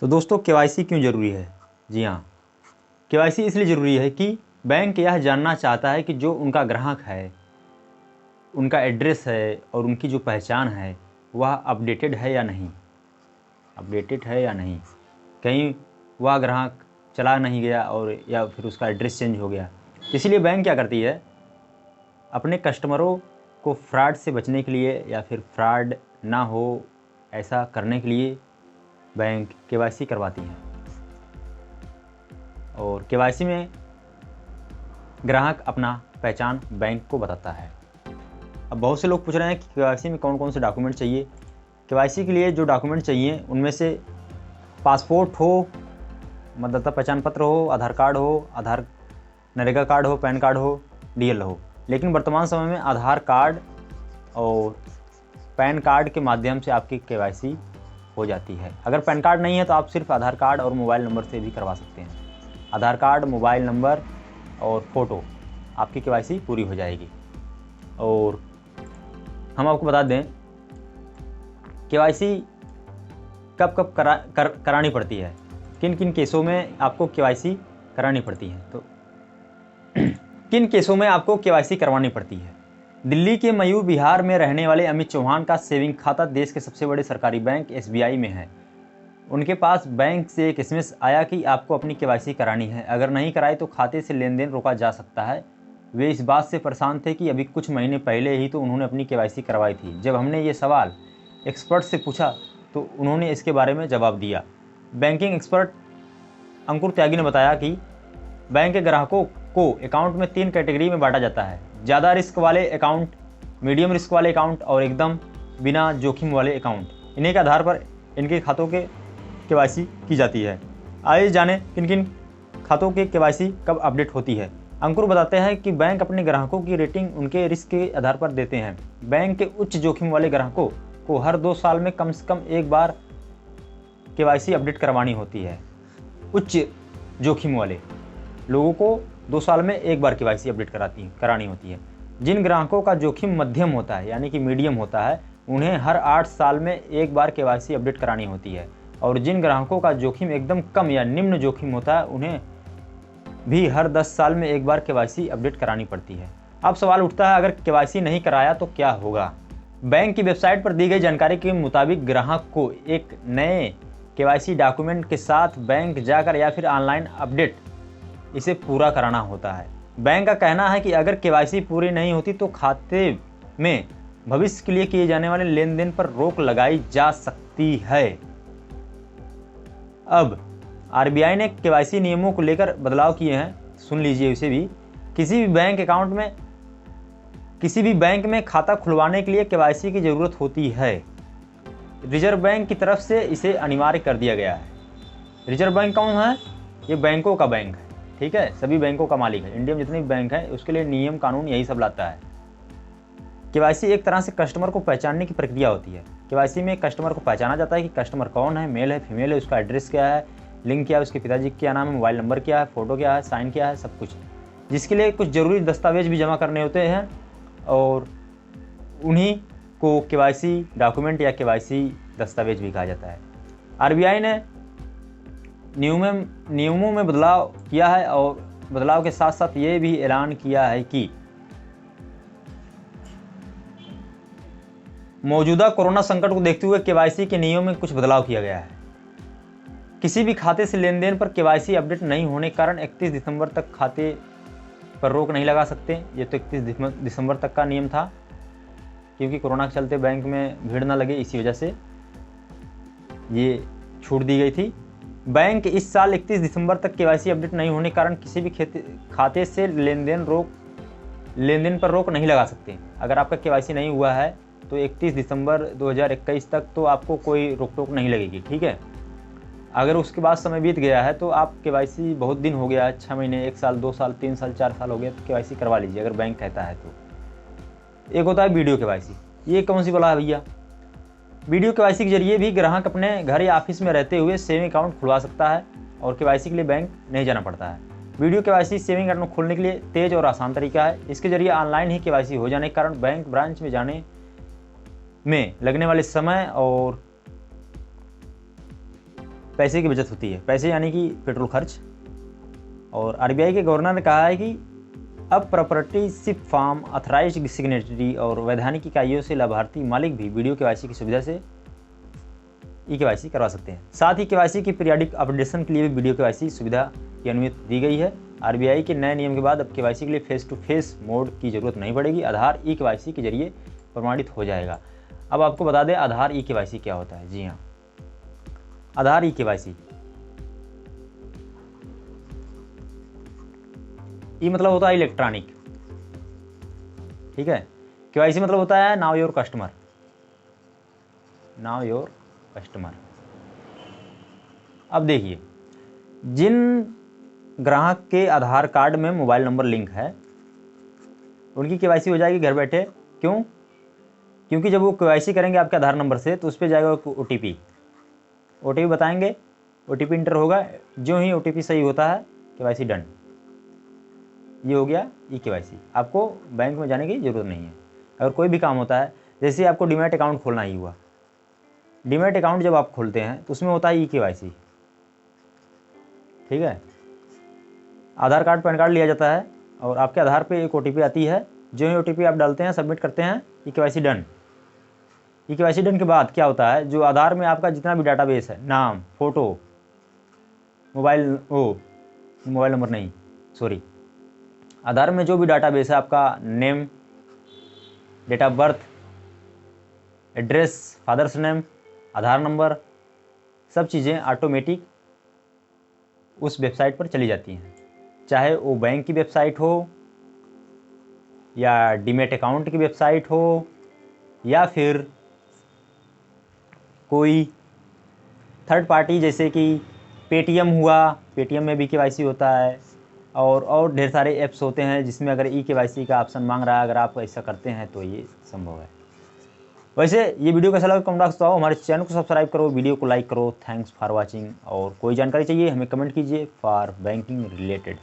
तो दोस्तों केवाईसी क्यों ज़रूरी है? जी हाँ, केवाईसी इसलिए ज़रूरी है कि बैंक यह जानना चाहता है कि जो उनका ग्राहक है, उनका एड्रेस है और उनकी जो पहचान है वह अपडेटेड है या नहीं, कहीं वह ग्राहक चला नहीं गया और या फिर उसका एड्रेस चेंज हो गया। इसीलिए बैंक क्या करती है, अपने कस्टमरों को फ्रॉड से बचने के लिए या फिर फ्रॉड ना हो ऐसा करने के लिए बैंक केवाईसी करवाती है। और केवाईसी में ग्राहक अपना पहचान बैंक को बताता है। अब बहुत से लोग पूछ रहे हैं कि केवाईसी में कौन कौन से डॉक्यूमेंट चाहिए। केवाईसी के लिए जो डॉक्यूमेंट चाहिए उनमें से पासपोर्ट हो, मतदाता पहचान पत्र हो, आधार कार्ड हो, नरेगा कार्ड हो, पैन कार्ड हो, डीएल हो। लेकिन वर्तमान समय में आधार कार्ड और पैन कार्ड के माध्यम से आपकी केवाईसी हो जाती है। अगर पैन कार्ड नहीं है तो आप सिर्फ आधार कार्ड और मोबाइल नंबर से भी करवा सकते हैं। आधार कार्ड, मोबाइल नंबर और फ़ोटो, आपकी केवाईसी पूरी हो जाएगी। और हम आपको बता दें केवाईसी कब कब करानी पड़ती है, किन किन केसों में आपको केवाईसी करानी पड़ती है। तो किन केसों में आपको केवाईसी करवानी पड़ती है। दिल्ली के मयूर विहार में रहने वाले अमित चौहान का सेविंग खाता देश के सबसे बड़े सरकारी बैंक एसबीआई में है। उनके पास बैंक से एक एसएमएस आया कि आपको अपनी केवाईसी करानी है, अगर नहीं कराई तो खाते से लेन देन रोका जा सकता है। वे इस बात से परेशान थे कि अभी कुछ महीने पहले ही तो उन्होंने अपनी केवाईसी करवाई थी। जब हमने ये सवाल एक्सपर्ट से पूछा तो उन्होंने इसके बारे में जवाब दिया। बैंकिंग एक्सपर्ट अंकुर त्यागी ने बताया कि बैंक के ग्राहकों को अकाउंट में 3 कैटेगरी में बांटा जाता है: ज़्यादा रिस्क वाले अकाउंट, मीडियम रिस्क वाले अकाउंट और एकदम बिना जोखिम वाले अकाउंट। इन्हीं के आधार पर इनके खातों के केवाईसी की जाती है। आइए जानें किन किन खातों के केवाईसी कब अपडेट होती है। अंकुर बताते हैं कि बैंक अपने ग्राहकों की रेटिंग उनके रिस्क के आधार पर देते हैं। बैंक के उच्च जोखिम वाले ग्राहकों को हर 2 साल में कम से कम एक बार केवाईसी अपडेट करवानी होती है। उच्च जोखिम वाले लोगों को 2 साल में एक बार केवाईसी अपडेट करानी होती है। जिन ग्राहकों का जोखिम मध्यम होता है यानी कि मीडियम होता है, उन्हें हर 8 साल में एक बार केवाईसी अपडेट करानी होती है। और जिन ग्राहकों का जोखिम एकदम कम या निम्न जोखिम होता है, उन्हें भी हर 10 साल में एक बार केवाईसी अपडेट करानी पड़ती है। अब सवाल उठता है, अगर केवाईसी नहीं कराया तो क्या होगा। बैंक की वेबसाइट पर दी गई जानकारी के मुताबिक ग्राहक को एक नए केवाईसी डॉक्यूमेंट के साथ बैंक जाकर या फिर ऑनलाइन अपडेट इसे पूरा कराना होता है। बैंक का कहना है कि अगर केवाईसी पूरी नहीं होती तो खाते में भविष्य के लिए किए जाने वाले लेन देन पर रोक लगाई जा सकती है। अब आरबीआई ने केवाईसी नियमों को लेकर बदलाव किए हैं, सुन लीजिए इसे भी। किसी भी बैंक में खाता खुलवाने के लिए केवाईसी की ज़रूरत होती है। रिजर्व बैंक की तरफ से इसे अनिवार्य कर दिया गया है। रिजर्व बैंक कौन है? ये बैंकों का बैंक है, ठीक है, सभी बैंकों का मालिक है। इंडिया में जितने भी बैंक हैं उसके लिए नियम कानून यही सब लाता है। केवाईसी एक तरह से कस्टमर को पहचानने की प्रक्रिया होती है। केवाईसी में कस्टमर को पहचाना जाता है कि कस्टमर कौन है, मेल है, फीमेल है, उसका एड्रेस क्या है, लिंक क्या है, उसके पिताजी क्या नाम है, मोबाइल नंबर क्या है, फ़ोटो क्या है, साइन क्या है, सब कुछ, जिसके लिए कुछ ज़रूरी दस्तावेज भी जमा करने होते हैं और उन्हीं को केवाईसी डॉक्यूमेंट या केवाईसी दस्तावेज भी कहा जाता है। आरबीआई ने नियमों में बदलाव किया है और बदलाव के साथ साथ ये भी ऐलान किया है कि मौजूदा कोरोना संकट को देखते हुए केवाईसी के नियमों में कुछ बदलाव किया गया है। किसी भी खाते से लेन देन पर केवाईसी अपडेट नहीं होने के कारण 31 दिसंबर तक खाते पर रोक नहीं लगा सकते। ये तो 31 दिसंबर तक का नियम था, क्योंकि कोरोना के चलते बैंक में भीड़ ना लगे इसी वजह से ये छूट दी गई थी। बैंक इस साल 31 दिसंबर तक केवाईसी अपडेट नहीं होने के कारण किसी भी खाते से लेन देन पर रोक नहीं लगा सकते। अगर आपका केवाईसी नहीं हुआ है तो 31 दिसंबर 2021 तक तो आपको कोई रोक टोक नहीं लगेगी, ठीक है। अगर उसके बाद समय बीत गया है तो आप केवाईसी बहुत दिन हो गया है, 6 महीने, 1 साल, 2 साल, 3 साल, 4 साल हो गया, तो केवाईसी करवा लीजिए अगर बैंक कहता है तो। एक होता है वीडियो केवाईसी। ये कौन सी बोला है भैया? वीडियो केवाईसी के जरिए भी ग्राहक अपने घर या ऑफिस में रहते हुए सेविंग अकाउंट खुलवा सकता है और केवाईसी के लिए बैंक नहीं जाना पड़ता है। वीडियो केवाईसी सेविंग अकाउंट खोलने के लिए तेज और आसान तरीका है। इसके जरिए ऑनलाइन ही केवाईसी हो जाने के कारण बैंक ब्रांच में जाने में लगने वाले समय और पैसे की बचत होती है। पैसे यानी कि पेट्रोल खर्च। और आरबीआई के गवर्नर ने कहा है कि अब प्रॉपर्टीशिप फॉर्म, अथराइज्ड सिग्नेटरी और वैधानिक इकाइयों से लाभार्थी मालिक भी वीडियो केवाईसी की सुविधा से ई-केवाईसी करवा सकते हैं। साथ ही केवाईसी की पीरियाडिक अपडेशन के लिए भी वीडियो केवाईसी सुविधा की अनुमति दी गई है। आरबीआई के नए नियम के बाद अब केवाईसी के लिए फेस टू फेस मोड की जरूरत नहीं पड़ेगी। आधार ई-केवाईसी के जरिए प्रमाणित हो जाएगा। अब आपको बता दें आधार ई-केवाईसी क्या होता है। जी हाँ, आधार ई-केवाईसी, ई मतलब होता है इलेक्ट्रॉनिक, ठीक है। केवाईसी मतलब होता है now your customer, now your customer. अब देखिए, जिन ग्राहक के आधार कार्ड में मोबाइल नंबर लिंक है उनकी केवाईसी हो जाएगी घर बैठे। क्यों? क्योंकि जब वो केवाईसी करेंगे आपके आधार नंबर से तो उस पर जाएगा OTP बताएंगे, OTP इंटर होगा। जो ही OTP सही होता है केवाईसी डन। ये हो गया ई-केवाईसी। आपको बैंक में जाने की ज़रूरत नहीं है। अगर कोई भी काम होता है, जैसे आपको डीमैट अकाउंट खोलना ही हुआ, डीमैट अकाउंट जब आप खोलते हैं तो उसमें होता है ई-केवाईसी, ठीक है। आधार कार्ड पैन कार्ड लिया जाता है और आपके आधार पे एक OTP आती है। जो ही OTP आप डालते हैं, सबमिट करते हैं, ई-केवाईसी डन। ई-केवाईसी डन के बाद क्या होता है, जो आधार में आपका जितना भी डाटाबेस है, नाम, फोटो, मोबाइल नंबर नहीं, सॉरी, आधार में जो भी डाटाबेस है, आपका name, date of birth, address, father's name, Aadhaar number, सब चीज़ें ऑटोमेटिक उस वेबसाइट पर चली जाती हैं। चाहे वो बैंक की वेबसाइट हो या डीमैट अकाउंट की वेबसाइट हो या फिर कोई थर्ड पार्टी जैसे कि पेटीएम हुआ, पेटीएम में भी केवाईसी होता है। और ढेर सारे ऐप्स होते हैं जिसमें अगर ई-केवाईसी का ऑप्शन मांग रहा है, अगर आप ऐसा करते हैं तो ये संभव है। वैसे ये वीडियो कैसा लगा कमेंट बॉक्स में बताओ। हमारे चैनल को सब्सक्राइब करो, वीडियो को लाइक करो। Thanks for watching. और कोई जानकारी चाहिए हमें कमेंट कीजिए फॉर बैंकिंग रिलेटेड।